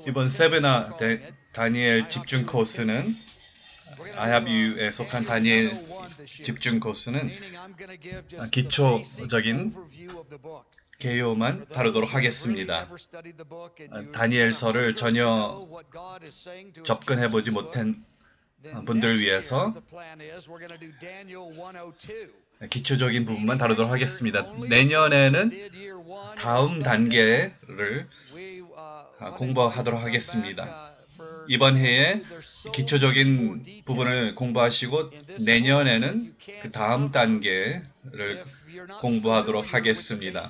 이번 세미나 다니엘 집중 코스는 IHU에 속한 다니엘 집중 코스는 기초적인 개요만 다루도록 하겠습니다. 다니엘서를 전혀 접근해보지 못한 분들을 위해서 기초적인 부분만 다루도록 하겠습니다. 내년에는 다음 단계를 공부하도록 하겠습니다. 이번 해에 기초적인 부분을 공부하시고 내년에는 그 다음 단계를 공부하도록 하겠습니다.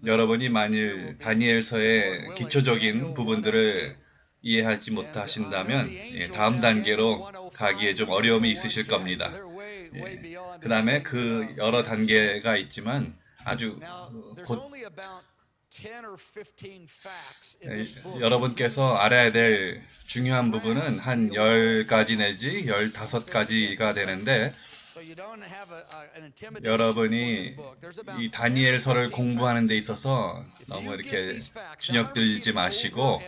여러분이 만일 다니엘서의 기초적인 부분들을 이해하지 못하신다면 다음 단계로 가기에 좀 어려움이 있으실 겁니다. 그 다음에 그 여러 단계가 있지만 아주 곧 여러분께서 알아야 될 중요한 부분은 한 10가지 내지 15가지가 되는데 여러분이 이 다니엘서를 공부하는 데 있어서 너무 이렇게 주눅들지 마시고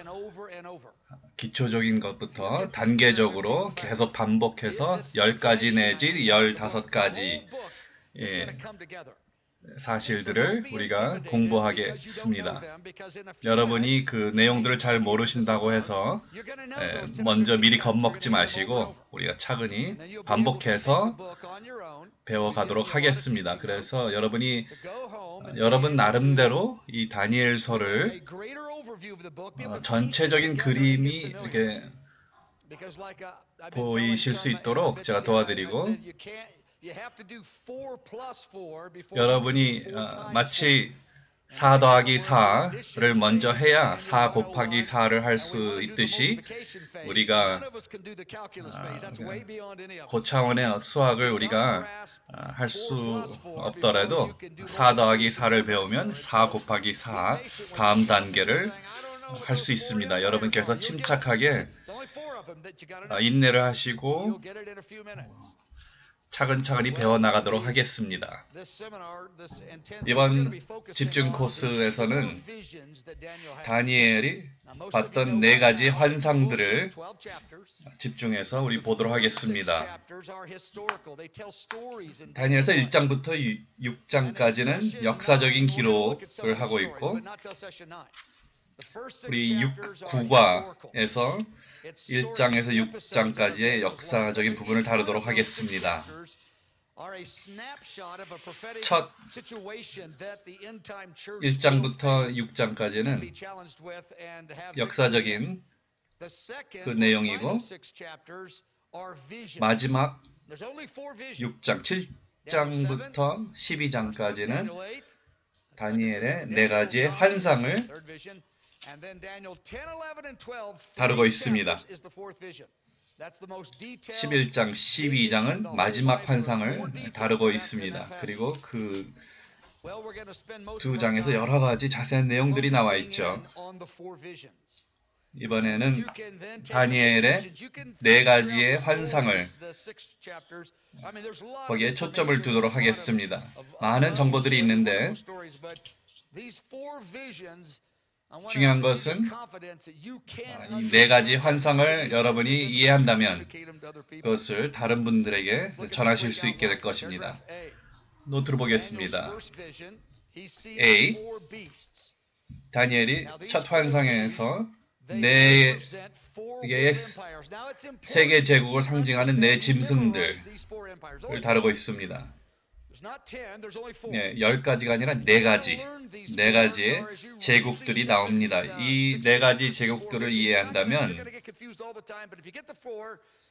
기초적인 것부터 단계적으로 계속 반복해서 10가지 내지 15가지 사실들을 우리가 공부하겠습니다. 여러분이 그 내용들을 잘 모르신다고 해서 먼저 미리 겁먹지 마시고 우리가 차근히 반복해서 배워가도록 하겠습니다. 그래서 여러분이 여러분 나름대로 이 다니엘서를 전체적인 그림이 이렇게 보이실 수 있도록 제가 도와드리고 여러분이 마치 4 더하기 4를 먼저 해야 4 곱하기 4를 할 수 있듯이 우리가 고차원의 수학을 우리가 할 수 없더라도 4 더하기 4를 배우면 4 곱하기 4 다음 단계를 할 수 있습니다. 여러분께서 침착하게 인내를 하시고 차근차근히 배워나가도록 하겠습니다. 이번 집중 코스에서는 다니엘이 봤던 4가지 환상들을 집중해서 우리 보도록 하겠습니다. 다니엘서 1장부터 6장까지는 역사적인 기록을 하고 있고 우리 9과에서 1장에서 6장까지의 역사적인 부분을 다루도록 하겠습니다. 첫 1장부터 6장까지는 역사적인 그 내용이고 마지막 6장, 7장부터 12장까지는 다니엘의 4가지의 환상을 다루고 있습니다. 11장, 12장은 마지막 환상을 다루고 있습니다. 그리고 그 2장에서 여러 가지 자세한 내용들이 나와 있죠. 이번에는 다니엘의 4가지의 환상을 거기에 초점을 두도록 하겠습니다. 많은 정보들이 있는데 중요한 것은 이 4가지 환상을 여러분이 이해한다면 그것을 다른 분들에게 전하실 수 있게 될 것입니다. 노트를 보겠습니다. A. 다니엘이 첫 환상에서 4개의 세계 제국을 상징하는 4 짐승들을 다루고 있습니다. 10가지가 아니라 4가지의 제국들이 나옵니다. 이 4가지 제국들을 이해한다면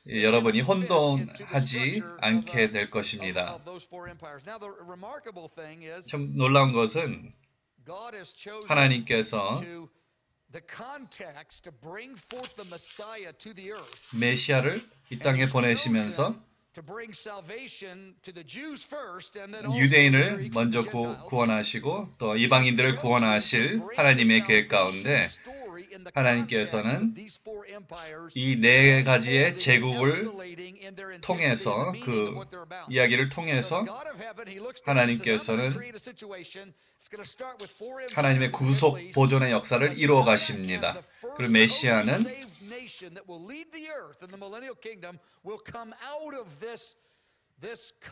여러분이 혼돈하지 않게 될 것입니다. 참 놀라운 것은 하나님께서 메시아를 이 땅에 보내시면서 유대인을 먼저 구원하시고 또 이방인들을 구원하실 하나님의 계획 가운데 하나님께서는 이 네 가지의 제국을 통해서 그 이야기를 통해서 하나님께서는 하나님의 구속 보존의 역사를 이루어 가십니다. 그리고 메시아는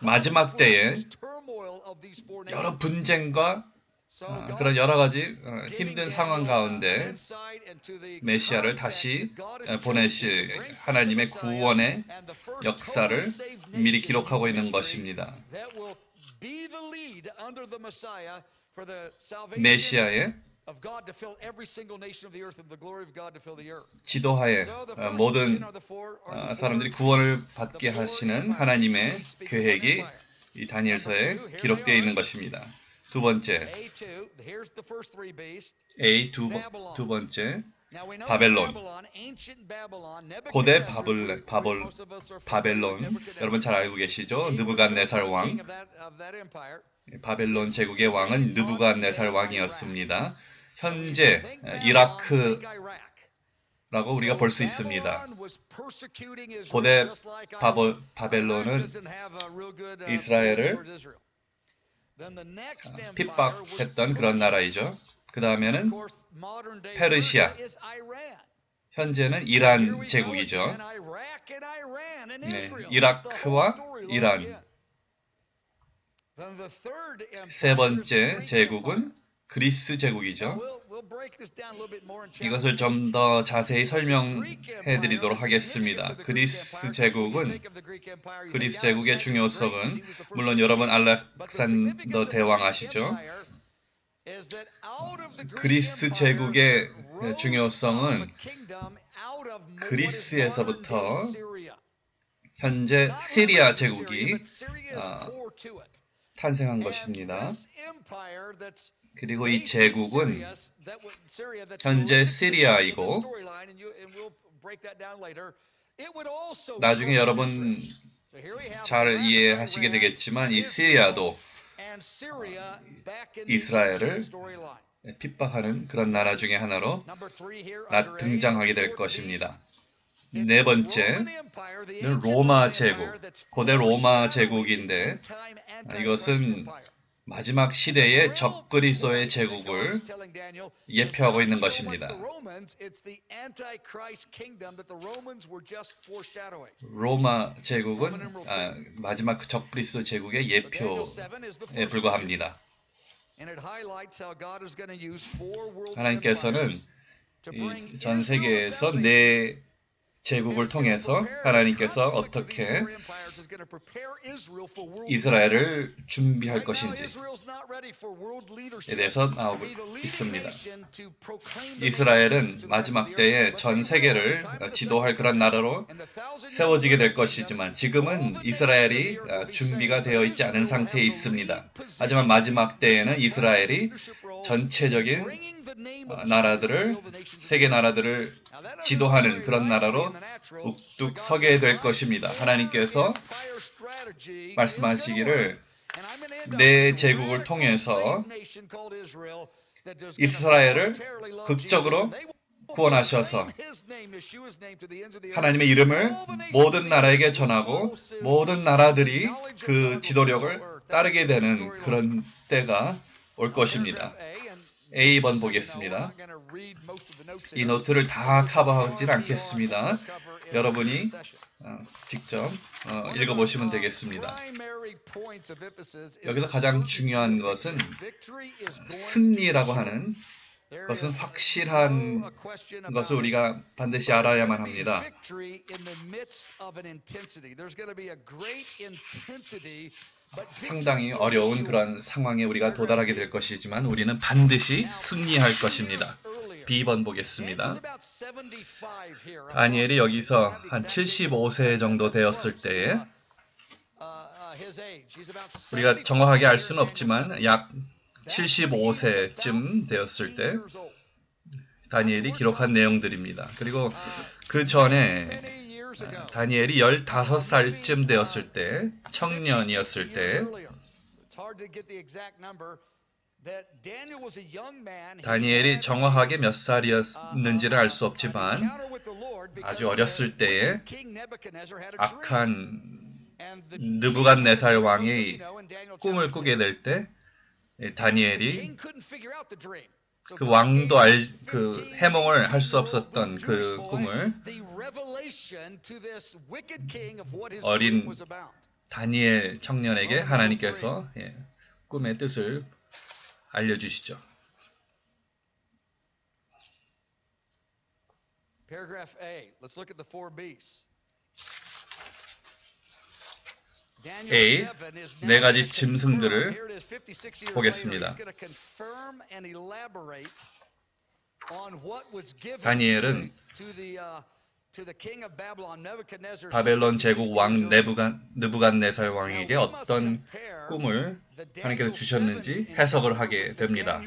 마지막 때에 여러 분쟁과 그런 여러 가지 힘든 상황 가운데 메시아를 다시 보내실 하나님의 구원의 역사를 미리 기록하고 있는 것입니다. 메시아의 지도하에 모든 사람들이 구원을 받게 하시는 하나님의 계획이 이 다니엘서에 기록되어 있는 것입니다. 두 번째, 두 번째, 바벨론. 고대 바벨론, 여러분 잘 알고 계시죠? 느부갓네살 왕. 바벨론 제국의 왕은 느부갓네살 왕이었습니다. 현재 이라크라고 우리가 볼 수 있습니다. 고대 바벨론은 이스라엘을 핍박했던 그런 나라이죠. 그 다음에는 페르시아, 현재는 이란 제국이죠. 네, 이라크와 이란. 세 번째 제국은 그리스 제국이죠. 이것을 좀 더 자세히 설명해 드리도록 하겠습니다. 그리스 제국의 중요성은 물론 여러분 알렉산더 대왕 아시죠? 그리스 제국의 중요성은 그리스에서부터 현재 시리아 제국이 탄생한 것입니다. 그리고 이 제국은 현재 시리아이고 나중에 여러분 잘 이해하시게 되겠지만 이 시리아도 이스라엘을 핍박하는 그런 나라 중에 하나로 등장하게 될 것입니다. 네 번째는 로마 제국, 고대 로마 제국인데 이것은 마지막 시대의 적그리스도의 제국을 예표하고 있는 것입니다. 로마 제국은 마지막 적그리스도 제국의 예표에 불과합니다. 하나님께서는 전 세계에서 네 제국을 통해서 하나님께서 어떻게 이스라엘을 준비할 것인지에 대해서 나오고 있습니다. 이스라엘은 마지막 때에 전 세계를 지도할 그런 나라로 세워지게 될 것이지만 지금은 이스라엘이 준비가 되어 있지 않은 상태에 있습니다. 하지만 마지막 때에는 이스라엘이 전체적인 세계 나라들을 지도하는 그런 나라로 우뚝 서게 될 것입니다. 하나님께서 말씀하시기를 내 제국을 통해서 이스라엘을 극적으로 구원하셔서 하나님의 이름을 모든 나라에게 전하고 모든 나라들이 그 지도력을 따르게 되는 그런 때가 올 것입니다. A번 보겠습니다. 이 노트를 다 커버하지는 않겠습니다. 여러분이 직접 읽어보시면 되겠습니다. 여기서 가장 중요한 것은 승리라고 하는 것은 확실한 것을 우리가 반드시 알아야만 합니다. 상당히 어려운 그런 상황에 우리가 도달하게 될 것이지만 우리는 반드시 승리할 것입니다. B번 보겠습니다. 다니엘이 여기서 한 75세 정도 되었을 때에 우리가 정확하게 알 수는 없지만 약 75세쯤 되었을 때 다니엘이 기록한 내용들입니다. 그리고 그 전에 다니엘이 15살쯤 되었을 때, 청년이었을 때 다니엘이 정확하게 몇 살이었는지를 알 수 없지만 아주 어렸을 때에 악한 느부갓네살 왕이 꿈을 꾸게 될 때 다니엘이 그 왕도 그 해몽을 할 수 없었던 그 꿈을 어린 다니엘 청년에게 하나님께서 꿈의 뜻을 알려주시죠. Paragraph A. Let's look at the 4B's. A. 네 가지 짐승들을 보겠습니다. 다니엘은 바벨론 제국 왕 느부갓네살 왕에게 어떤 꿈을 하나님께서 주셨는지 해석을 하게 됩니다.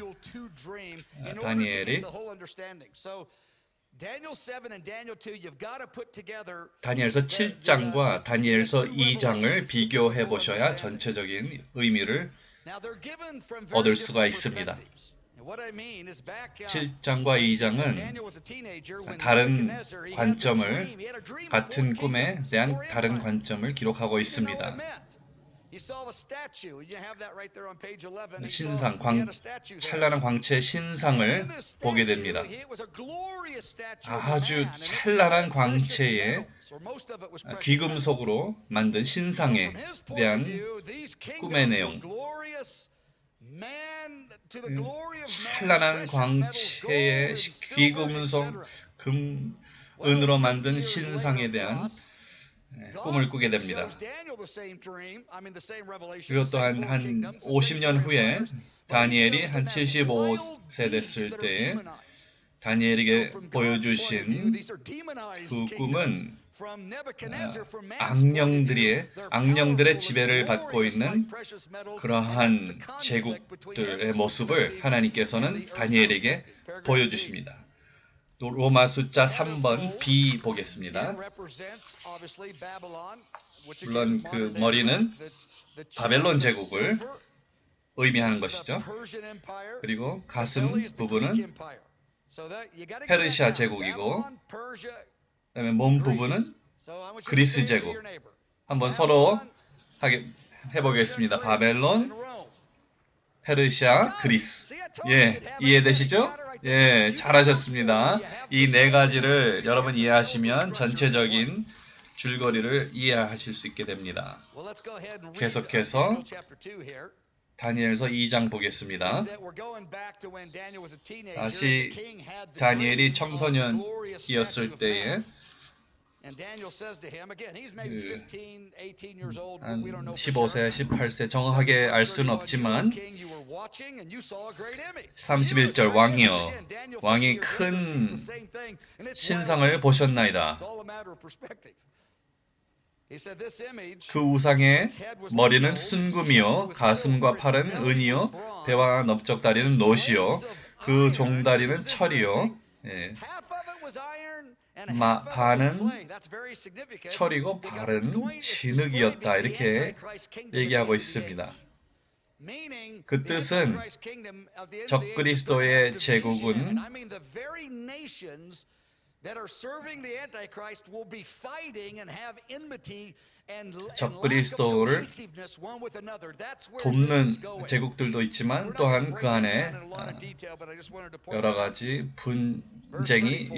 다니엘이 다니엘서 7장과 다니엘서 2장을 비교해 보셔야 전체적인 의미를 얻을 수가 있습니다. 7장과 2장은 다른 관점을, 같은 꿈에 대한 다른 관점을 기록하고 있습니다. 신상, 찬란한 광채의 신상을 보게 됩니다. 아주 찬란한 광채의 귀금속으로 만든 신상에 대한 꿈의 내용, 찬란한 광채의 귀금속, 은으로 만든 신상에 대한 꿈을 꾸게 됩니다. 그리고 또한 한 50년 후에 다니엘이 한 75세 됐을 때 다니엘에게 보여주신 그 꿈은 악령들의 지배를 받고 있는 그러한 제국들의 모습을 하나님께서는 다니엘에게 보여주십니다. 로마 숫자 3번 B 보겠습니다. 물론 그 머리는 바벨론 제국을 의미하는 것이죠. 그리고 가슴 부분은 페르시아 제국이고, 그다음에 몸 부분은 그리스 제국. 한번 서로 해보겠습니다. 바벨론, 페르시아, 그리스. 이해되시죠? 잘하셨습니다. 이 네 가지를 여러분 이해하시면 전체적인 줄거리를 이해하실 수 있게 됩니다. 계속해서 다니엘서 2장 보겠습니다. 다시 다니엘이 청소년이었을 때에 한 15세, 18세 정확하게 알 수는 없지만 31절 왕이여, 왕이 큰 신상을 보셨나이다. 그 우상의 머리는 순금이요, 가슴과 팔은 은이요, 배와 넓적다리는 놋이요, 그 종다리는 철이요, 반은 철이고 발은 진흙이었다. 이렇게 얘기하고 있습니다. 그 뜻은 적그리스도의 제국은 적그리스도를 돕는 제국들도 있지만 또한 그 안에 여러 가지 분쟁이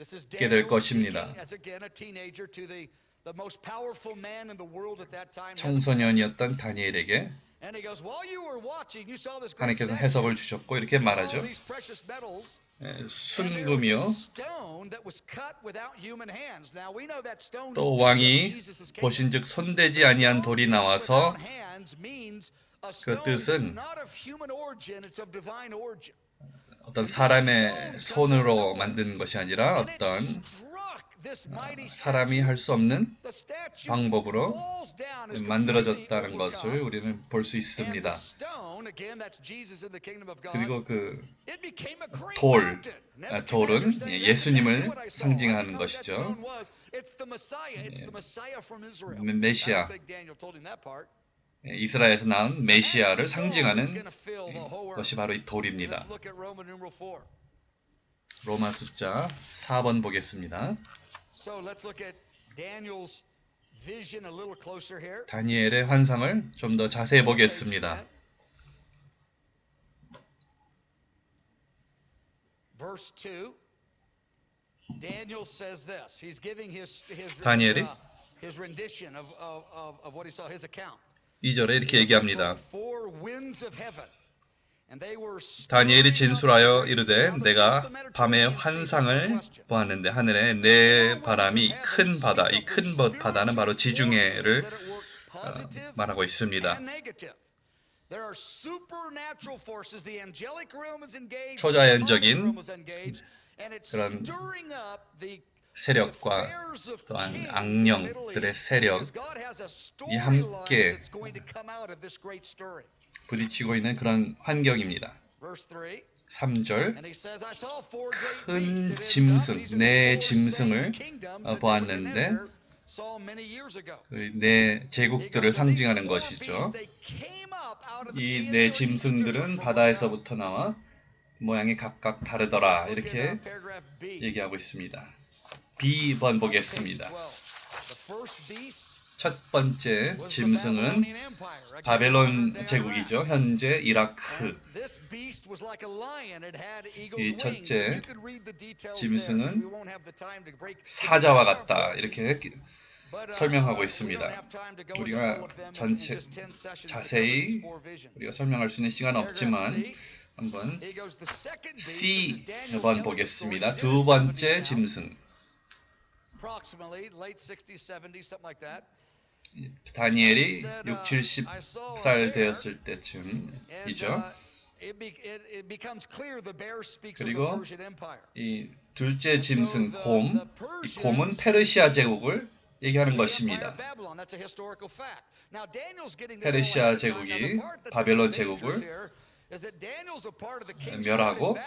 있게 될 것입니다. 청소년이었던 다니엘에게 하나님께서 해석을 주셨고 이렇게 말하죠. 순금이요, 또 왕이 보신즉 손대지 아니한 돌이 나와서, 그 뜻은 어떤 사람의 손으로 만든 것이 아니라 어떤 사람이 할 수 없는 방법으로 만들어졌다는 것을 우리는 볼 수 있습니다. 그리고 그 돌은 예수님을 상징하는 것이죠. 메시아, 이스라엘에서 나온 메시아를 상징하는 것이 바로 이 돌입니다. Let's look at Roman numeral 4. 로마 숫자 4번 보겠습니다. So let's look at Daniel's vision a little closer here. 다니엘의 환상을 좀 더 자세히 보겠습니다. Verse 2. Daniel says this. He's giving his 다니엘이 rendition of what he saw, his account. 2절에 이렇게 얘기합니다. Four winds of heaven. And they were 다니엘이 진술하여 이르되 내가 밤에 환상을 보았는데 하늘에 네 바람이 큰 바다, 이 큰 바다는 바로 지중해를 말하고 있습니다. 초자연적인 그런 세력과 또한 악령들의 세력이 함께 부딪히고 있는 그런 환경입니다. 3절 큰 짐승, 네 짐승을 보았는데 네 제국들을 상징하는 것이죠. 이 네 짐승들은 바다에서부터 나와 모양이 각각 다르더라 이렇게 얘기하고 있습니다. B번 보겠습니다. 첫 번째 짐승은 바벨론 제국이죠. 현재 이라크. 이 첫째 짐승은 사자와 같다 이렇게 설명하고 있습니다. 우리가 전체 자세히 우리가 설명할 수 있는 시간은 없지만 한번 C번 보겠습니다. 두 번째 짐승. 다니엘이 6, 70살 되었을 때쯤이죠. 그리고 이 둘째 짐승 곰, 이 곰은 페르시아 제국을 얘기하는 것입니다. 페르시아 제국이 바벨론 제국을 멸하고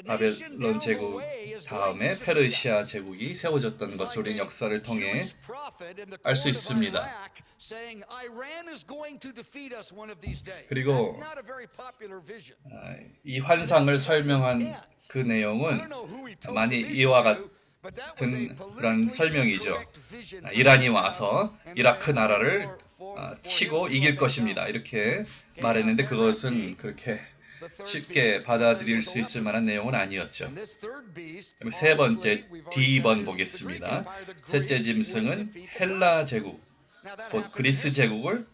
바벨론 제국 다음에 페르시아 제국이 세워졌던 것을 우리는 역사를 통해 알 수 있습니다. 그리고 이 환상을 설명한 그 내용은 많이 이와 같은 그런 설명이죠. 이란이 와서 이라크 나라를 치고 이길 것입니다. 이렇게 말했는데 그것은 그렇게 쉽게 받아들일 수 있을 만한 내용은 아니었죠. 세 번째 D번 보겠습니다. 셋째 짐승은 헬라 제국, 곧 그리스 제국을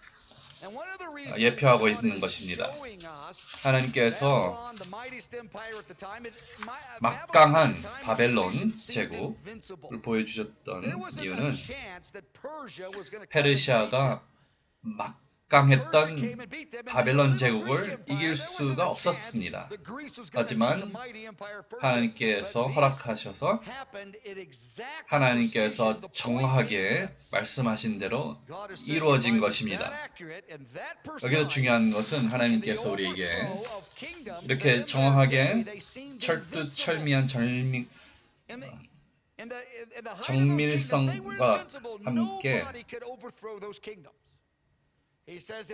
예표하고 있는 것입니다. 하나님께서 막강한 바벨론 제국을 보여주셨던 이유는 페르시아가 막강했던 바벨론 제국을 이길 수가 없었습니다. 하지만 하나님께서 허락하셔서 하나님께서 정확하게 말씀하신 대로 이루어진 것입니다. 여기서 중요한 것은 하나님께서 우리에게 이렇게 정확하게 철두철미한 정밀성과 함께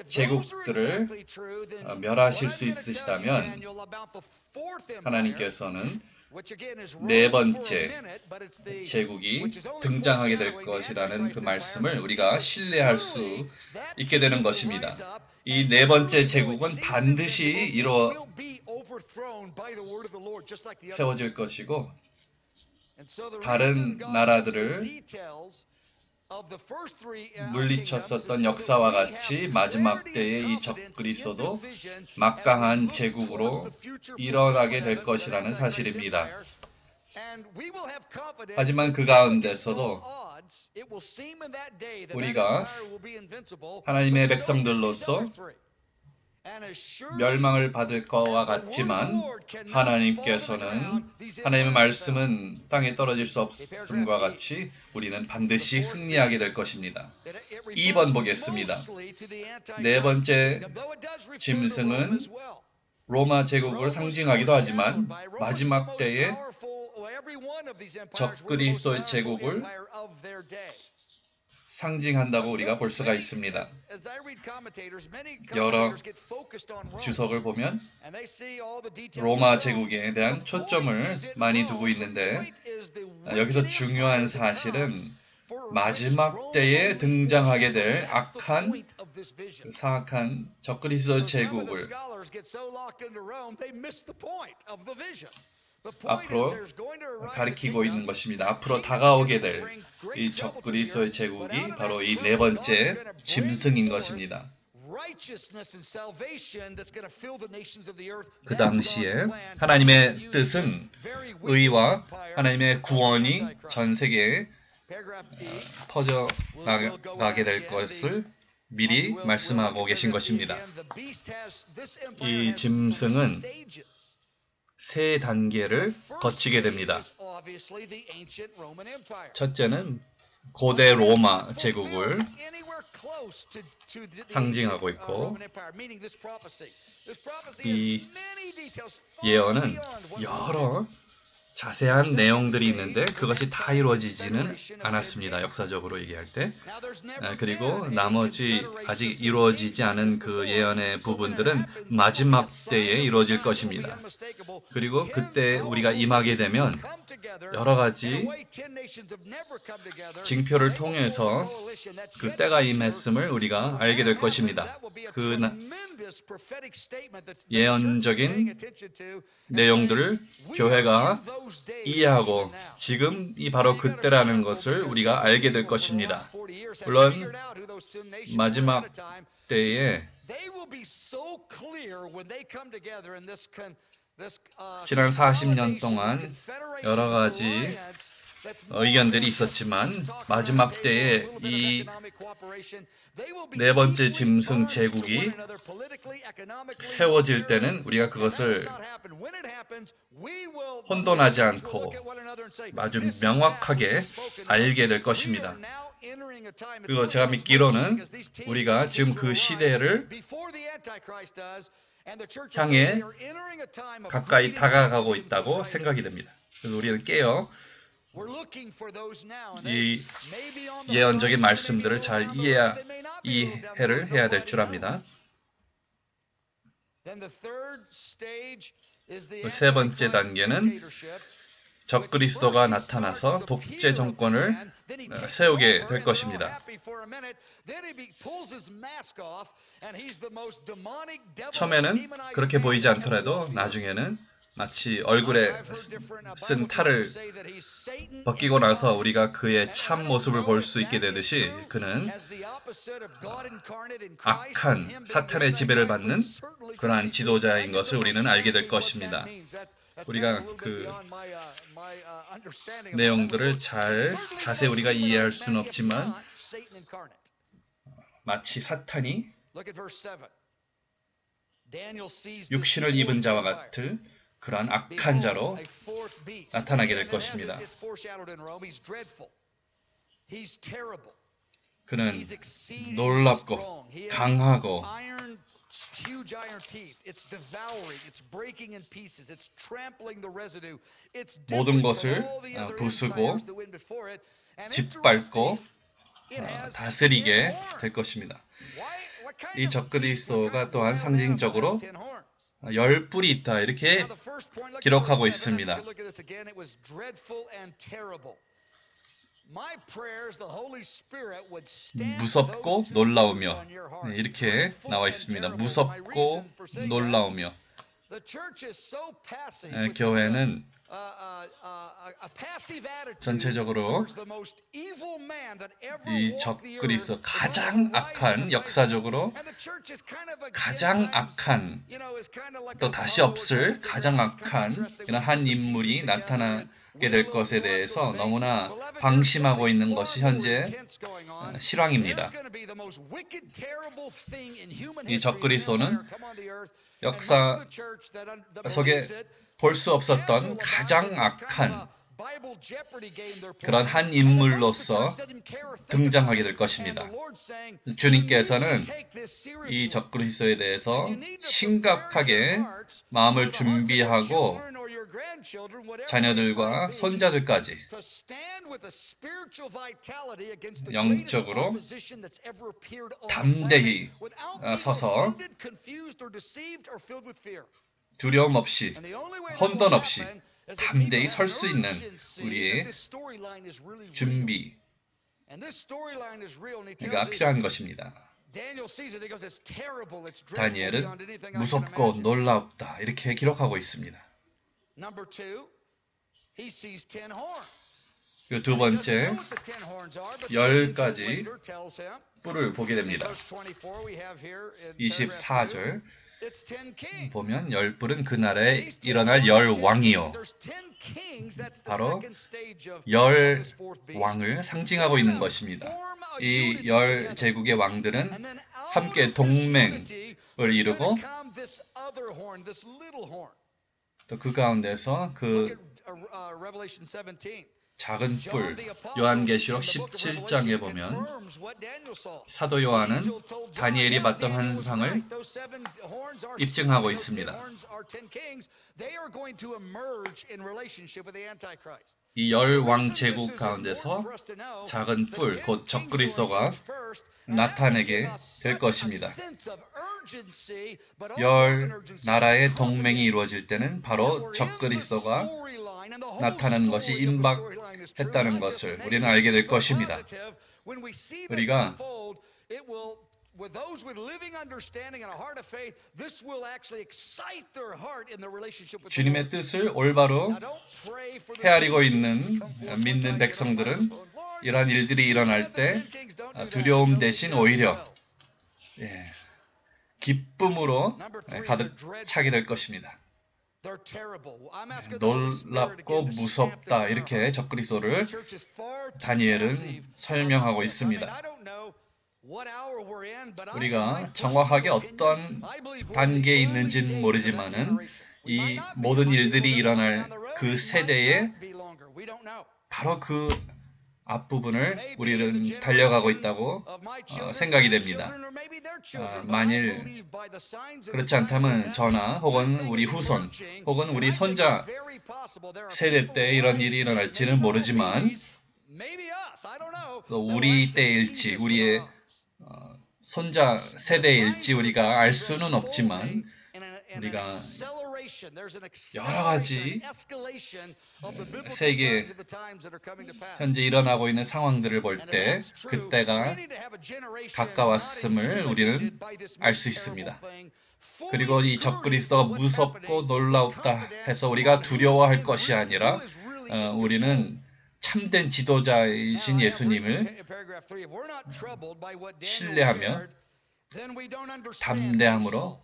제국들을 멸하실 수 있으시다면 하나님께서는 네 번째 제국이 등장하게 될 것이라는 그 말씀을 우리가 신뢰할 수 있게 되는 것입니다. 이 네 번째 제국은 반드시 세워질 것이고 다른 나라들을 물리쳤었던 역사와 같이 마지막 때에 이 적그리스도도 막강한 제국으로 일어나게 될 것이라는 사실입니다. 하지만 그 가운데서도 우리가 하나님의 백성들로서 멸망을 받을 것과 같지만 하나님께서는 하나님의 말씀은 땅에 떨어질 수 없음과 같이 우리는 반드시 승리하게 될 것입니다. 2번 보겠습니다. 네 번째 짐승은 로마 제국을 상징하기도 하지만 마지막 때에 적그리스도의 제국을 상징한다고 우리가 볼 수가 있습니다. 여러 주석을 보면 로마 제국에 대한 초점을 많이 두고 있는데 여기서 중요한 사실은 마지막 때에 등장하게 될 악한 사악한 적그리스도 제국을 앞으로 가리키고 있는 것입니다. 앞으로 다가오게 될 이 적그리스도의 제국이 바로 이 네 번째 짐승인 것입니다. 그 당시에 하나님의 뜻은 의와 하나님의 구원이 전 세계에 퍼져나가게 될 것을 미리 말씀하고 계신 것입니다. 이 짐승은 세 단계를 거치게 됩니다. 첫째는 고대 로마 제국을 상징하고 있고, 이 예언은 여러 자세한 내용들이 있는데 그것이 다 이루어지지는 않았습니다. 역사적으로 얘기할 때. 그리고 나머지 아직 이루어지지 않은 그 예언의 부분들은 마지막 때에 이루어질 것입니다. 그리고 그때 우리가 임하게 되면 여러 가지 징표를 통해서 그 때가 임했음을 우리가 알게 될 것입니다. 그 예언적인 내용들을 교회가 이해하고 지금이 바로 그때라는 것을 우리가 알게 될 것입니다. 물론 마지막 때에 지난 40년 동안 여러 가지 의견들이 있었지만 마지막 때에 이 네 번째 짐승 제국이 세워질 때는 우리가 그것을 혼돈하지 않고 아주 명확하게 알게 될 것입니다. 그리고 제가 믿기로는 우리가 지금 그 시대를 향해 가까이 다가가고 있다고 생각이 됩니다. 그래서 우리는 깨어 이 예언적인 말씀들을 잘 이해를 해야 될 줄 압니다. 세 번째 단계는 적그리스도가 나타나서 독재 정권을 세우게 될 것입니다. 처음에는 그렇게 보이지 않더라도 나중에는 마치 얼굴에 쓴 탈을 벗기고 나서 우리가 그의 참 모습을 볼 수 있게 되듯이 그는 악한 사탄의 지배를 받는 그러한 지도자인 것을 우리는 알게 될 것입니다. 우리가 그 내용들을 자세히 우리가 이해할 수는 없지만 마치 사탄이 육신을 입은 자와 같은 그러한 악한 자로 나타나게 될 것입니다. 그는 놀랍고 강하고 모든 것을 부수고 짓밟고 다스리게 될 것입니다. 이 적그리스도가 또한 상징적으로 10뿔이 있다 이렇게 기록하고 있습니다. 무섭고 놀라우며 이렇게 나와 있습니다. 무섭고 놀라우며 교회는 전체적으로 이 적그리스도 가장 악한 역사적으로 가장 악한 또 다시 없을 가장 악한 이런 한 인물이 나타나게 될 것에 대해서 너무나 방심하고 있는 것이 현재 실황입니다. 이 적그리스도는 역사 속에 볼 수 없었던 가장 악한 그런 한 인물로서 등장하게 될 것입니다. 주님께서는 이 적그리스도에 대해서 심각하게 마음을 준비하고 grandchildren, whatever 자녀들과 they might be, 손자들까지 to stand with a spiritual vitality against the greatest 영적으로 opposition that's ever appeared on the 담대히 planet without being 서서 offended, confused, or deceived, or filled with fear. 두려움 없이 And the only way that 혼돈 will 없이 happen is that 담대히 people 설 have 수 an 있는 urgency 우리의 that this storyline is really real. 준비가 And this storyline is real, and he tells you, 필요한 것입니다. Daniel sees it, he goes, it's terrible, it's dreadful 다니엘은 beyond anything I can 무섭고 imagine. 놀랍다 이렇게 기록하고 있습니다. Number two, he sees 10 horns. 그리고 두 He doesn't 번째 know what the 10 horns are, but the 열 angel 가지 later tells him, 뿔을 보게 in 됩니다. verse 24 we have here in paragraph 24절 2, it's 10 kings. 보면 열 뿔은 그 나라에 These 10 일어날 horns 열 are 10 왕이요. kings. There's 10 kings. That's the 바로 second stage of 열 this fourth beast. 왕을 상징하고 있는 것입니다. 이 열 제국의 왕들은 And then out 함께 of this 동맹을 unity, there's 이루고 gonna come this other horn, this little horn. 또 그 가운데서 Look 그 at Revelation 17. 작은 John 뿔 the Apostle 요한계시록 in the book of 17장에 Revelation 보면 confirms what Daniel saw. 사도 요한은 다니엘이 봤던 환상을 입증하고 있습니다. 이 열 왕 제국 가운데서 작은 뿔, 곧 적그리스도가 나타나게 될 것입니다. 열 나라의 동맹이 이루어질 때는 바로 적그리스도가 나타나는 것이 임박했다는 것을 우리는 알게 될 것입니다. 우리가 with those with living understanding and a heart of faith, this will actually excite their heart in the relationship with the 주님의 Lord. 뜻을 올바로 Now don't pray for the 헤아리고 10 있는 kings to come forth 믿는 one by 백성들은 one. Lord, 이러한 일들이 you 일어날 said the 때 10 kings don't do that. 두려움 They'll 대신 take care of 오히려 themselves. 기쁨으로 가득 차게 될 것입니다. They're terrible. I'm asking the Holy Spirit 놀랍고 again to stamp 무섭다 this in 이렇게 our heart. 적그리스도를 The church is far too 다니엘은 passive 설명하고 about this. I mean, 있습니다. I don't know what hour we're in, but 우리가 정확하게 어떤 단계에 있는지는 모르지만은 이 모든 일들이 일어날 그 세대에 바로 그 앞부분을 우리는 달려가고 있다고 생각이 됩니다. 만일 그렇지 않다면 저나 혹은 우리 후손 혹은 우리 손자 세대 때 이런 일이 일어날지는 모르지만 또 우리 때일지 우리의 손자 세대일지 우리가 알 수는 없지만 우리가 여러 가지 세계 현재 일어나고 있는 상황들을 볼 때 그때가 가까웠음을 우리는 알 수 있습니다. 그리고 이 적그리스도가 무섭고 놀랍다 해서 우리가 두려워할 것이 아니라 우리는 참된 지도자이신 예수님을 신뢰하며 담대함으로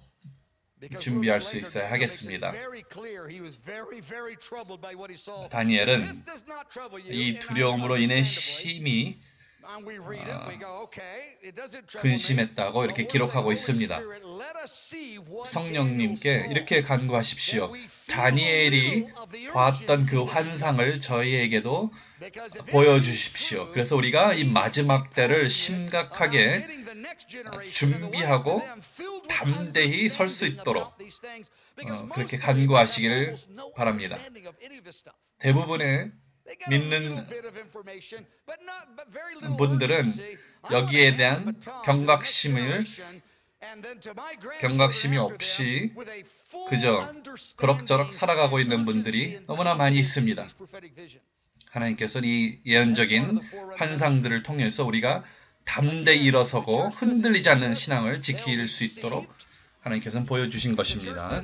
준비할 수 있어야 하겠습니다. 다니엘은 이 두려움으로 인해 심히 근심했다고 이렇게 기록하고 있습니다. 성령님께 이렇게 간구하십시오. 다니엘이 봤던 그 환상을 저희에게도 보여주십시오. 그래서 우리가 이 마지막 때를 심각하게 준비하고 담대히 설 수 있도록 그렇게 간구하시기를 바랍니다. 대부분의 믿는 분들은 여기에 대한 경각심이 없이 그저 그럭저럭 살아가고 있는 분들이 너무나 많이 있습니다. 하나님께서는 이 예언적인 환상들을 통해서 우리가 담대히 일어서고 흔들리지 않는 신앙을 지킬 수 있도록 하나님께서는 보여주신 것입니다.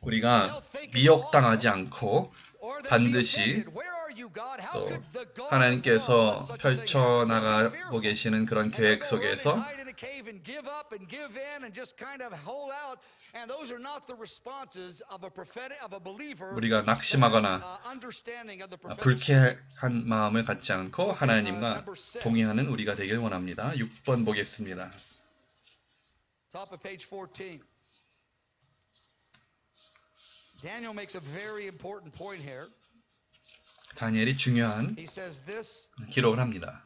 우리가 미혹당하지 않고 반드시 또 하나님께서 펼쳐나가고 계시는 그런 계획 속에서 우리가 낙심하거나 불쾌한 마음을 갖지 않고 하나님과 동의하는 우리가 되길 원합니다. 6번 보겠습니다. Top of page 14. Daniel makes a very important point here. 다니엘이 중요한 He says this. 기록을 합니다.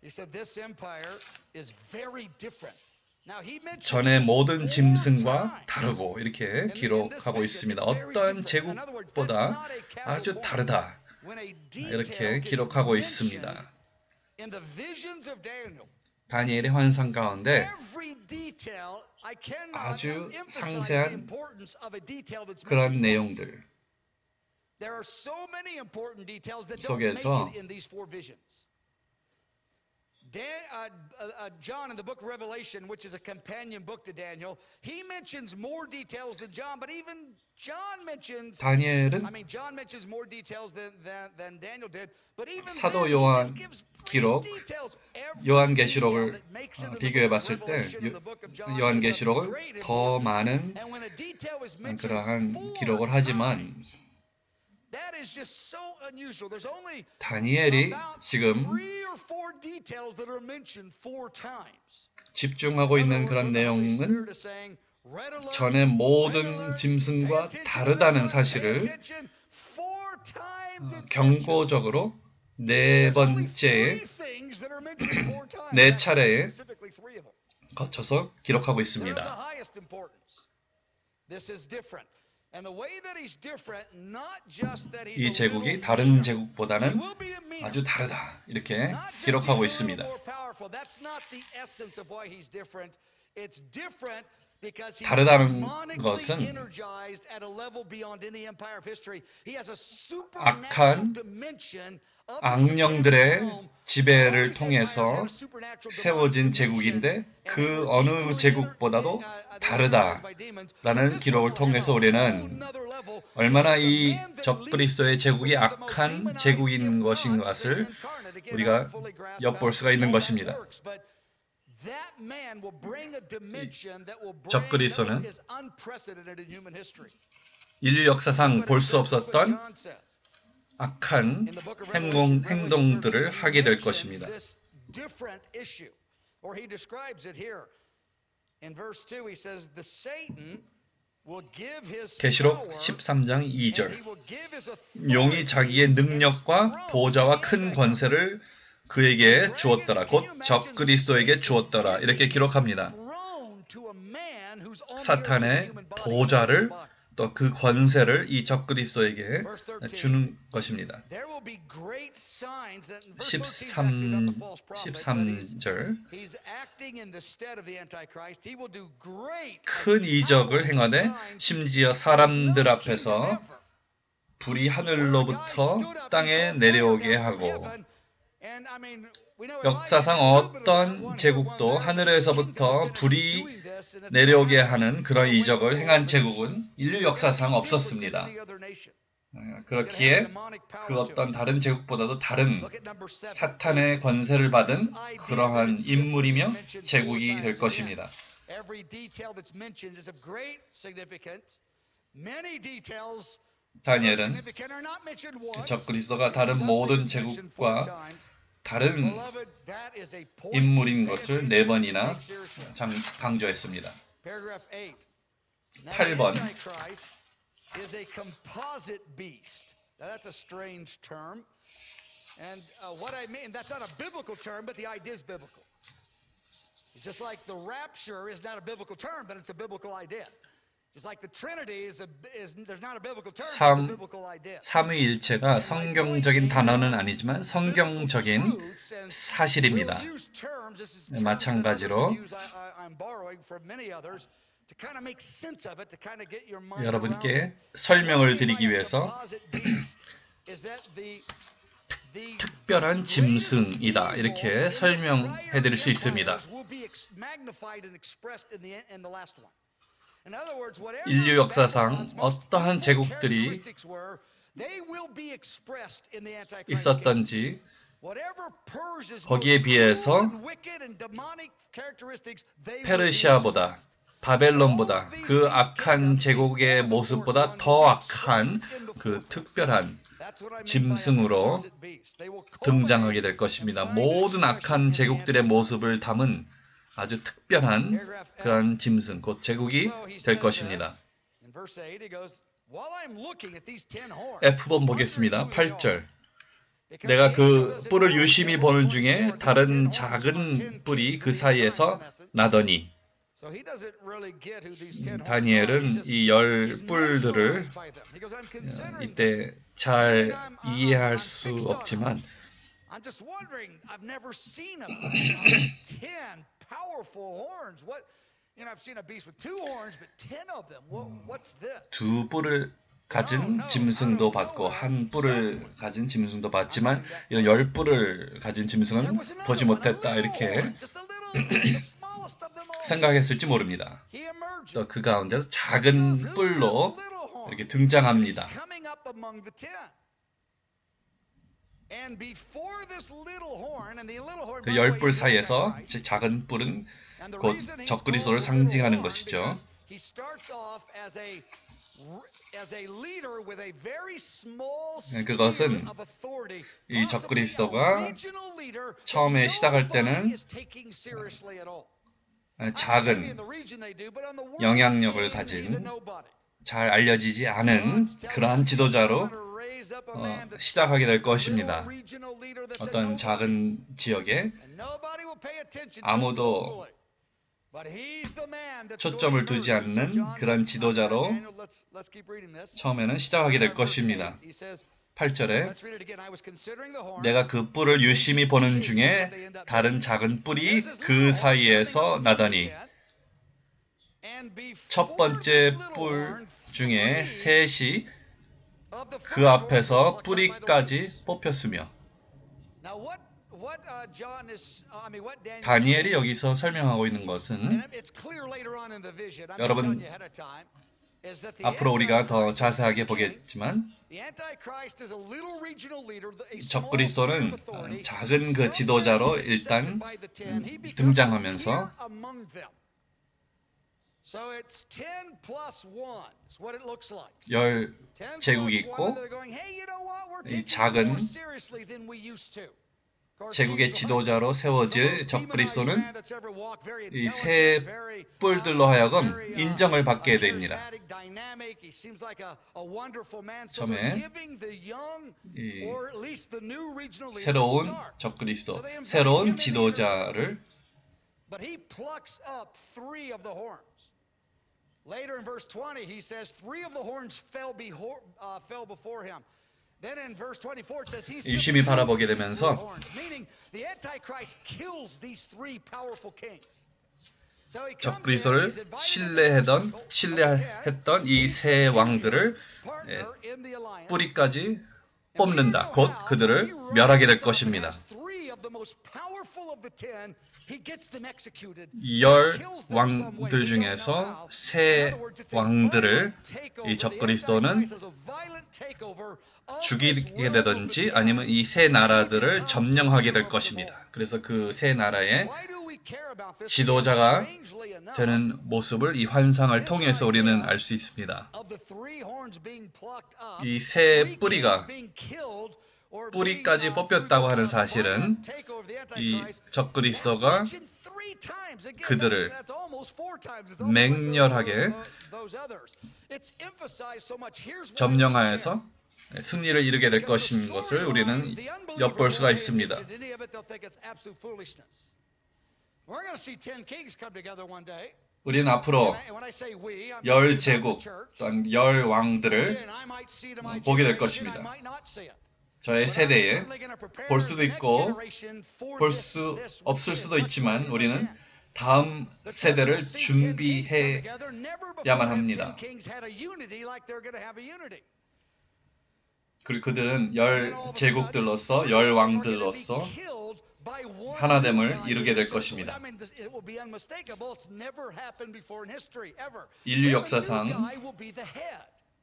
He said this empire is very different 전의 모든 짐승과 다르고 이렇게 기록하고 있습니다. 어떠한 제국보다 아주 다르다. 이렇게 기록하고 있습니다. 다니엘의 환상 가운데 아주 상세한 그런 내용들 속에서 John in the book of Revelation, which is a companion book to Daniel, he mentions more details than John, but even John mentions, 다니엘은 John mentions more details than Daniel did, but even 사도 then, he 요한 just gives 기록, crazy details. Every 요한계시록을 detail that makes it into the 비교해 book of 봤을 때 Revelation and the book of John is of 요한계시록은 great 더 importance. 많은 And when a detail is mentioned 그러한 four 기록을 하지만 times, that is just so unusual. There's only 다니엘이 about 지금 3 or 4 details that are mentioned 4 times. 집중하고 있는 그런 내용은 전의 모든 짐승과 다르다는 사실을 경고적으로 네 번째, 네 차례에 거쳐서 기록하고 있습니다. 이 제국이 다른 제국보다는 아주 다르다. 이렇게 기록하고 있습니다. 다르다는 것은 악한 악령들의 지배를 통해서 세워진 제국인데 그 어느 제국보다도 다르다라는 기록을 통해서 우리는 얼마나 이 적그리스도의 제국이 악한 제국인 것인 것을 우리가 엿볼 수가 있는 것입니다. 적그리스도는 인류 역사상 볼 수 없었던 악한 행동들을 하게 될 것입니다. 계시록 13장 2절 용이 자기의 능력과 보좌와 큰 권세를 그에게 주었더라. 곧 적그리스도에게 주었더라. 이렇게 기록합니다. 사탄의 보좌를 또 그 권세를 이 적그리스도에게 주는 것입니다. 13절 큰 이적을 행하되 심지어 사람들 앞에서 불이 하늘로부터 땅에 내려오게 하고 역사상 어떤 제국도 하늘에서부터 불이 내려오게 하는 그런 이적을 행한 제국은 인류 역사상 없었습니다. 그렇기에 그 어떤 다른 제국보다도 다른 사탄의 권세를 받은 그러한 인물이며 제국이 될 것입니다. 다니엘은 적그리스도가 다른 모든 제국과 다른 인물인 것을 4번이나 강조했습니다. 8번 is a composite beast. Now that's a strange term. And what I mean, that's not a biblical term, but the idea is biblical. It's just like the rapture is not a biblical term, but it's a biblical idea. Just like the Trinity is there's not a biblical term, but it's a biblical idea. 삼위일체가 성경적인 단어는 아니지만 성경적인 사실입니다. 마찬가지로 여러분께 설명을 드리기 위해서 특별한 짐승이다 이렇게 설명해 드릴 수 있습니다. 인류 역사상 어떠한 제국들이 있었던지 거기에 비해서 페르시아보다 바벨론보다 그 악한 제국의 모습보다 더 악한 그 특별한 짐승으로 등장하게 될 것입니다. 모든 악한 제국들의 모습을 담은 아주 특별한 그런 짐승, 곧 제국이 될 것입니다. F번 보겠습니다. 8절 내가 그 뿔을 유심히 보는 중에 다른 작은 뿔이 그 사이에서 나더니 So he doesn't really get who these 10 horns are. He's 다니엘은 just- 이 열 he's 뿔들을 mesmerized by them. He goes, I'm considering 이때 잘 이해할 수 없지만 I'm just wondering. I've never seen a beast with 10 powerful horns. What? You know, I've seen a beast with 2 horns, but 10 of them. What's this? 두 뿔을 가진 짐승도 봤고 한 뿔을 가진 짐승도 봤지만 이런 열 뿔을 가진 짐승은 보지 못했다 이렇게 생각했을지 모릅니다. 또 그 가운데서 작은 뿔로 이렇게 등장합니다. 그 열 뿔 사이에서 작은 뿔은 곧 적그리스도를 상징하는 것이죠. 그것은 이 적그리스도가 처음에 시작할 때는 작은 영향력을 가진 잘 알려지지 않은 그러한 지도자로 시작하게 될 것입니다. 어떤 작은 지역에 아무도 초점을 두지 않는 그런 지도자로 처음에는 시작하게 될 것입니다. 8절에 내가 그 뿔을 유심히 보는 중에 다른 작은 뿔이 그 사이에서 나더니 첫 번째 뿔 중에 셋이 그 앞에서 뿌리까지 뽑혔으며 다니엘이 여기서 설명하고 있는 것은 여러분 앞으로 우리가 더 자세하게 보겠지만 적그리스도는 작은 그 지도자로 일단 등장하면서 열 제국이 있고 이 작은 제국의 지도자로 세워질 적그리스도는 이 세 뿔들로 하여금 인정을 받게 됩니다. 처음에 이 새로운 적그리스도, 새로운 지도자를 Later in verse 20, he says, 3 of the horns fell before him. Then in verse 24, it says he 유심히 바라보게 되면서 meaning the Antichrist kills these 3 powerful kings. 적그리스도를 신뢰했던 이 세 왕들을 뿌리까지 뽑는다. 곧 그들을 멸하게 될 것입니다. 열 왕들 중에서 세 왕들을 이 적그리스도는 죽이게 되든지 아니면 이 세 나라들을 점령하게 될 것입니다. 그래서 그 세 나라의 지도자가 되는 모습을 이 환상을 통해서 우리는 알 수 있습니다. 이 세 뿌리까지 뽑혔다고 하는 사실은 이 적그리스도가 그들을 맹렬하게 점령하여서 승리를 이루게 될 것인 것을 우리는 엿볼 수가 있습니다. 우리는 앞으로 열 제국 또는 열 왕들을 보게 될 것입니다. 저의 세대에 볼 수도 있고 볼 수 없을 수도 있지만 우리는 다음 세대를 준비해야만 합니다. 그리고 그들은 열 제국들로서 열 왕들로서 하나됨을 이루게 될 것입니다. 인류 역사상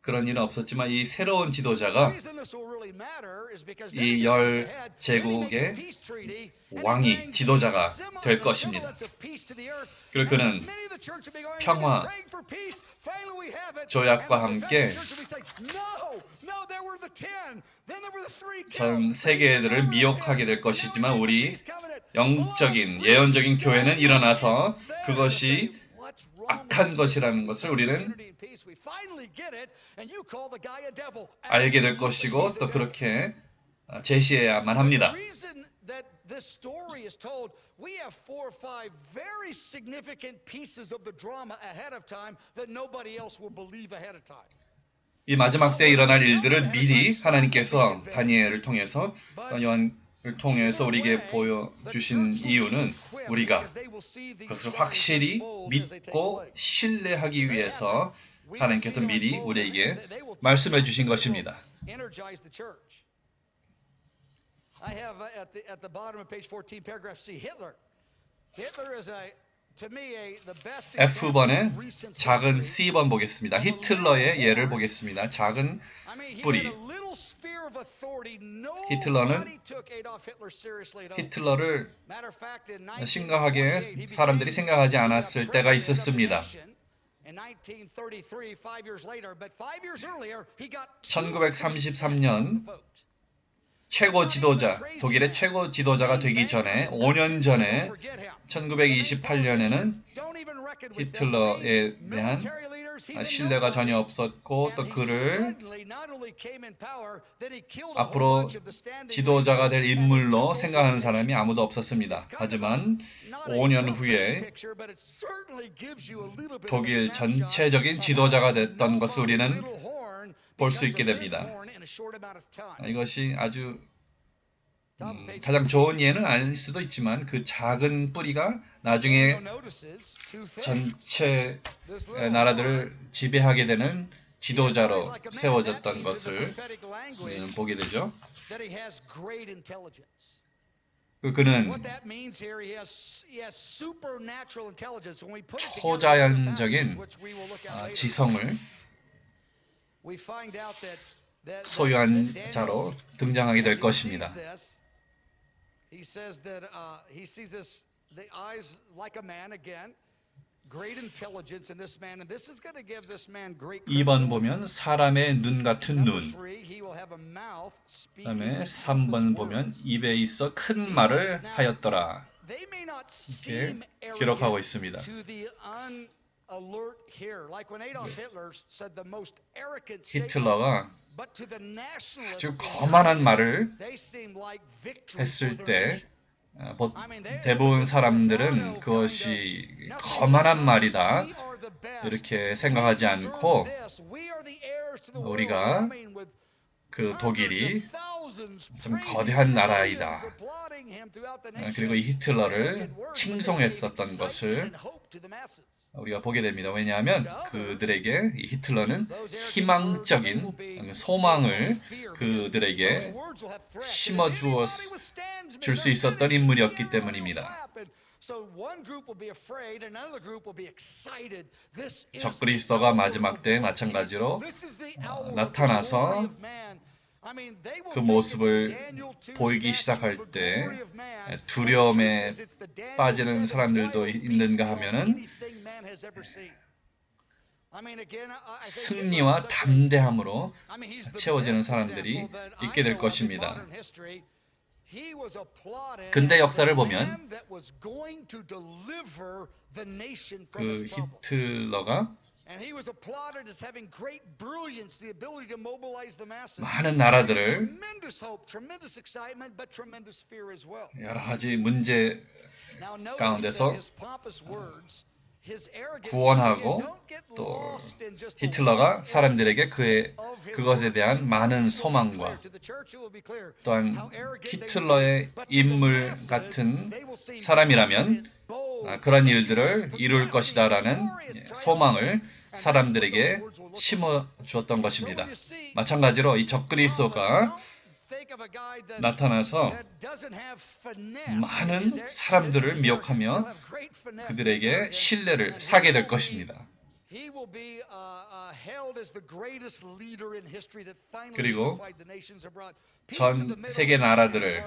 그런 일은 없었지만 이 새로운 지도자가 이 열 제국의 왕이 지도자가 될 것입니다. 그리고 그는 평화 조약과 함께 전 세계들을 미혹하게 될 것이지만 우리 영적인 예언적인 교회는 일어나서 그것이 악한 것이라는 것을 우리는 알게 될 것이고 또 그렇게 제시해야만 합니다. The reason that this story is told, we have 4 or 5 very significant pieces of the drama ahead of time that nobody else will believe ahead of time. 이 마지막 때 일어날 일들을 미리 하나님께서 다니엘을 통해서 요한을 통해서 우리에게 보여주신 이유는 우리가 그것을 확실히 믿고 신뢰하기 위해서 하나님께서 미리 우리에게 말씀해 주신 것입니다. I have at the bottom of page 14, paragraph C, Hitler. Hitler is to me the best F번에 작은 C번 보겠습니다. 히틀러의 예를 보겠습니다. 작은 뿌리. 히틀러를 심각하게 사람들이 생각하지 않았을 때가 있었습니다. 1933년 최고 지도자, 독일의 최고 지도자가 되기 전에 5년 전에 1928년에는 히틀러에 대한 신뢰가 전혀 없었고 또 그를 앞으로 지도자가 될 인물로 생각하는 사람이 아무도 없었습니다. 하지만 5년 후에 독일 전체적인 지도자가 됐던 것을 우리는 볼 수 있게 됩니다. 이것이 아주 가장 좋은 예는 아닐 수도 있지만 그 작은 뿌리가 나중에 전체 나라들을 지배하게 되는 지도자로 세워졌던 것을 우리는 보게 되죠. 그는 초자연적인 지성을 소유한 자로 등장하게 될 것입니다. He says that he sees this the eyes like a man again, great intelligence in this man, and this is going to give this man great. 2번 보면 사람의 눈 같은 눈. 그다음에 3번 보면 입에 있어 큰 말을 하였더라. 이렇게 기록하고 있습니다. 히틀러가 아주 거만한 말을 했을 때 대부분 사람들은 그것이 거만한 말이다 이렇게 생각하지 않고 우리가 그 독일이 좀 거대한 나라이다. 그리고 이 히틀러를 칭송했었던 것을 우리가 보게 됩니다. 왜냐하면 그들에게 이 히틀러는 희망적인 소망을 그들에게 심어주어 줄 수 있었던 인물이었기 때문입니다. 적그리스도가 마지막 때에 마찬가지로 나타나서 그 모습을 보이기 시작할 때 두려움에 빠지는 사람들도 있는가 하면은 승리와 담대함으로 채워지는 사람들이 있게 될 것입니다. 근대 역사를 보면 그 히틀러가 많은 나라들을 여러 가지 문제 가운데서 구원하고 또 히틀러가 사람들에게 그것에 대한 많은 소망과 또한 히틀러의 인물 같은 사람이라면 그런 일들을 이룰 것이다라는 소망을 사람들에게 심어 주었던 것입니다. 마찬가지로 이 적그리스도가 나타나서 많은 사람들을 미혹하며 그들에게 신뢰를 사게 될 것입니다. 그리고 전 세계 나라들을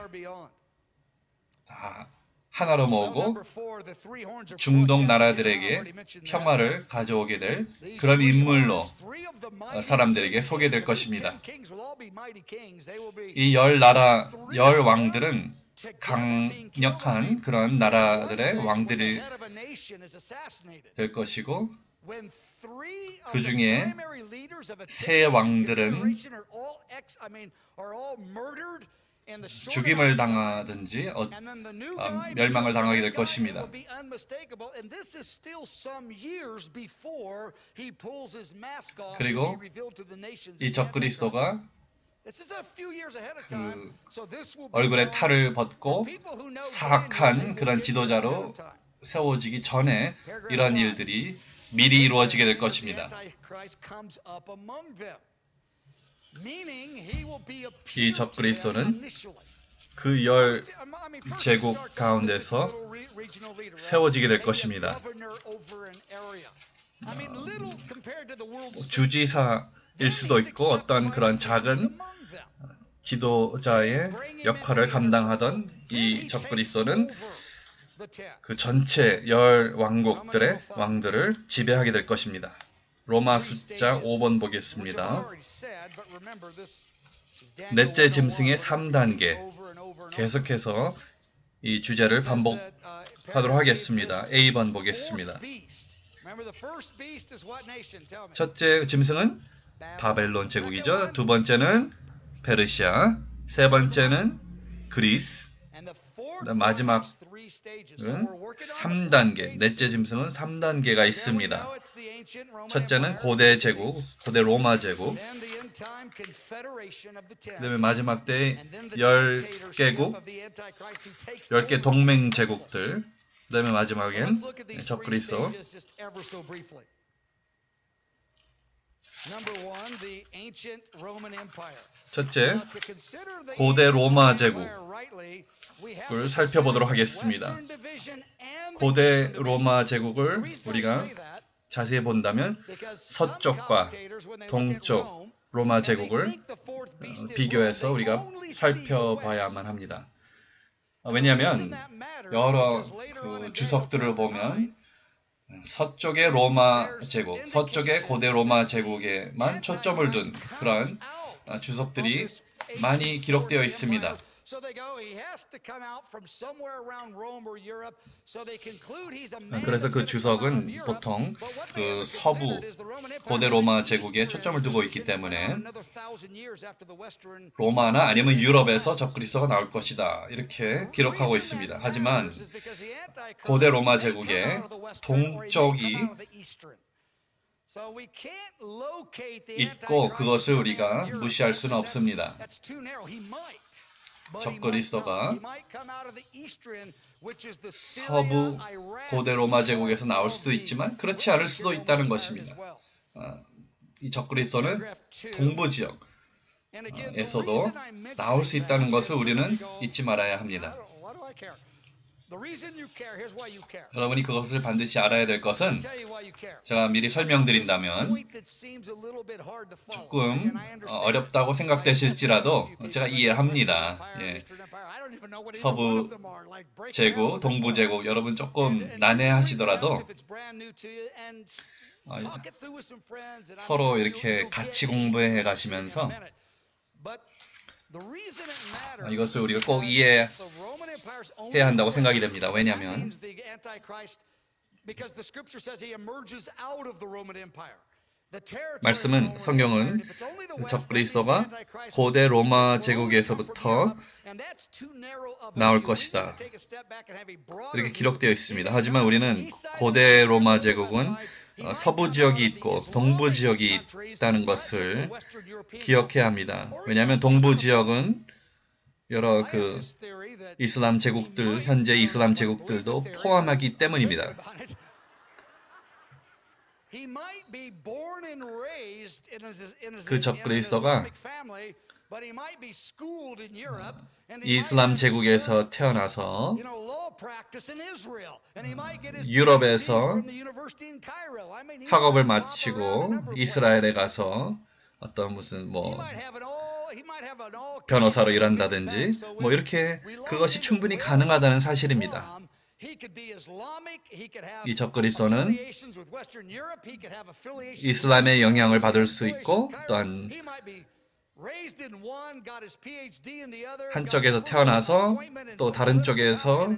다 하나로 모으고 중동 나라들에게 평화를 가져오게 될 그런 인물로 사람들에게 소개될 것입니다. 이 열 왕들은 강력한 그런 나라들의 왕들이 될 것이고 그 중에 세 왕들은 죽임을 당하든지 멸망을 당하게 될 것입니다. 그리고 이 적그리스도가 얼굴에 탈을 벗고 사악한 그런 지도자로 세워지기 전에 이런 일들이 미리 이루어지게 될 것입니다. 이 적그리스도는 그 10제국 가운데서 세워지게 될 것입니다. 주지사일 수도 있고 어떤 그런 작은 지도자의 역할을 감당하던 이 적그리스도는 그 전체 10왕국들의 왕들을 지배하게 될 것입니다. 로마 숫자 5번 보겠습니다. 넷째 짐승의 3단계. 계속해서 이 주제를 반복하도록 하겠습니다. A번 보겠습니다. 첫째 짐승은 바벨론 제국이죠. 두 번째는 페르시아, 세 번째는 그리스, 마지막은 3단계, 넷째 짐승은 3단계가 있습니다. 첫째는 고대 제국, 고대 로마 제국, 그 다음에 마지막 때 10개국, 10개 동맹 제국들, 그 다음에 마지막엔 적그리스도. 첫째, 고대 로마 제국을 살펴보도록 하겠습니다. 고대 로마 제국을 우리가 자세히 본다면 서쪽과 동쪽 로마 제국을 비교해서 우리가 살펴봐야만 합니다. 왜냐하면 여러 그 주석들을 보면 서쪽의 로마 제국, 서쪽의 고대 로마 제국에만 초점을 둔 그런 주석들이 많이 기록되어 있습니다. 그래서 그 주석은 보통 그 서부 고대 로마 제국에 초점을 두고 있기 때문에 로마나 아니면 유럽에서 적그리스도가 나올 것이다 이렇게 기록하고 있습니다. 하지만 고대 로마 제국의 동쪽이 있고 그것을 우리가 무시할 수는 없습니다. 적그리스도가 서부 고대 로마 제국에서 나올 수도 있지만 그렇지 않을 수도 있다는 것입니다. 이 적그리스도는 동부 지역에서도 나올 수 있다는 것을 우리는 잊지 말아야 합니다. 여러분이 그것을 반드시 알아야 될 것은 제가 미리 설명드린다면 조금 어렵다고 생각되실지라도 제가 이해합니다. 예. 서부 제국, 동부 제국 여러분 조금 난해하시더라도 서로 이렇게 같이 공부해 가시면서 이것을 우리가 꼭 이해해야 한다고 생각이 됩니다. 왜냐하면 말씀은 성경은 적그리스도가 고대 로마 제국에서부터 나올 것이다 이렇게 기록되어 있습니다. 하지만 우리는 고대 로마 제국은 서부 지역이 있고 동부 지역이 있다는 것을 기억해야 합니다. 왜냐하면 동부 지역은 여러 그 이슬람 제국들, 현재 이슬람 제국들도 포함하기 때문입니다. 그 적그리스도가 이슬람 제국에서 태어나서 유럽에서 학업을 마치고 이스라엘에 가서 어떤 무슨 뭐 변호사로 일한다든지 뭐 이렇게 그것이 충분히 가능하다는 사실입니다. 이 적그리스도는 이슬람의 영향을 받을 수 있고 또한 한쪽에서 태어나서 또 다른 쪽에서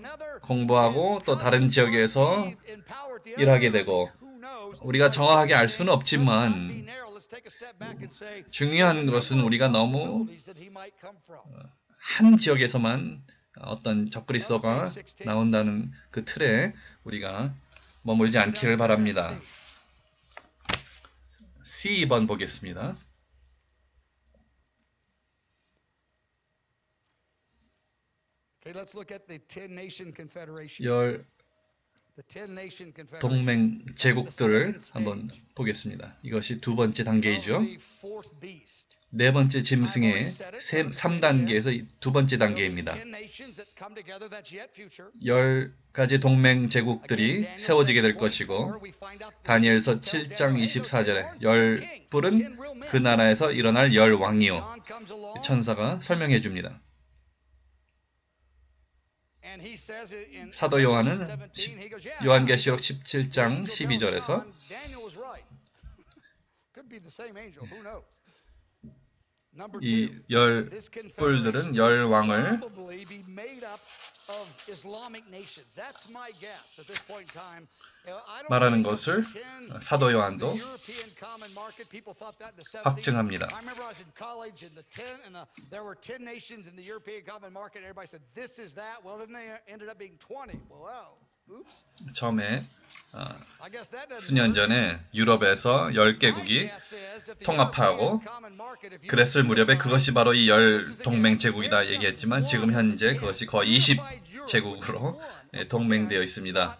공부하고 또 다른 지역에서 일하게 되고 우리가 정확하게 알 수는 없지만 중요한 것은 우리가 너무 한 지역에서만 어떤 적그리스도가 나온다는 그 틀에 우리가 머물지 않기를 바랍니다. C2번 보겠습니다. Okay, let's look at the 10-nation confederation. 열 The 10-nation confederation. 동맹 제국들을 한번 보겠습니다. 이것이 두 번째 단계이죠. The fourth beast. 네 번째 짐승의 3단계에서 두 번째 단계입니다. 10 nations that come together, that's yet future. 10가지 동맹 제국들이 세워지게 될 것이고 다니엘서 7장 24절에 10뿔은 그 나라에서 일어날 10왕이요. 천사가 설명해 줍니다. 사도 요한은 요한계시록 17장 12절에서 이 10뿔들은 10왕을 말하는 것을 사도 요한도 확증합니다. 처음에 수년 전에 유럽에서 10개국이 통합하고 그랬을 무렵에 그것이 바로 이 10동맹 제국이다 얘기했지만 지금 현재 그것이 거의 20제국으로 동맹되어 있습니다.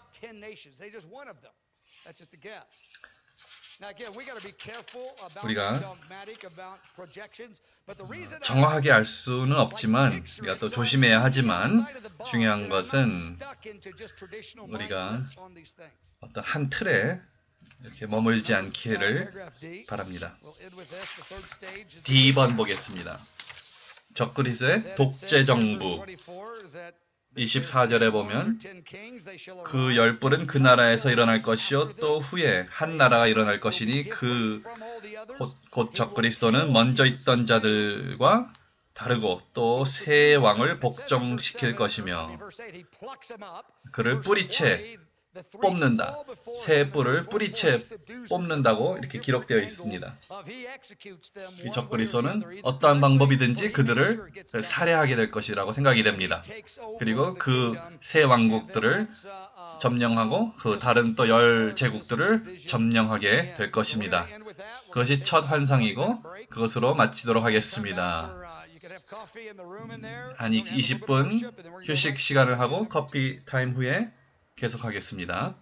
우리가 정확하게 알 수는 없지만 우리가 또 조심해야 하지만 중요한 것은 우리가 어떤 한 틀에 이렇게 머물지 않기를 바랍니다. D번 보겠습니다. 적그리스의 독재 정부 24절에 보면 그 10뿔은 그 나라에서 일어날 것이요 또 후에 한 나라가 일어날 것이니 곧 적그리스도는 먼저 있던 자들과 다르고 또 새 왕을 복종시킬 것이며 그를 뿌리채 뽑는다. 새 뿔을 뿌리채 뽑는다고 이렇게 기록되어 있습니다. 이 적그리스도는 어떠한 방법이든지 그들을 살해하게 될 것이라고 생각이 됩니다. 그리고 그 새 왕국들을 점령하고 그 다른 또 10제국들을 점령하게 될 것입니다. 그것이 첫 환상이고 그것으로 마치도록 하겠습니다. 한 20분 휴식 시간을 하고 커피 타임 후에 계속하겠습니다.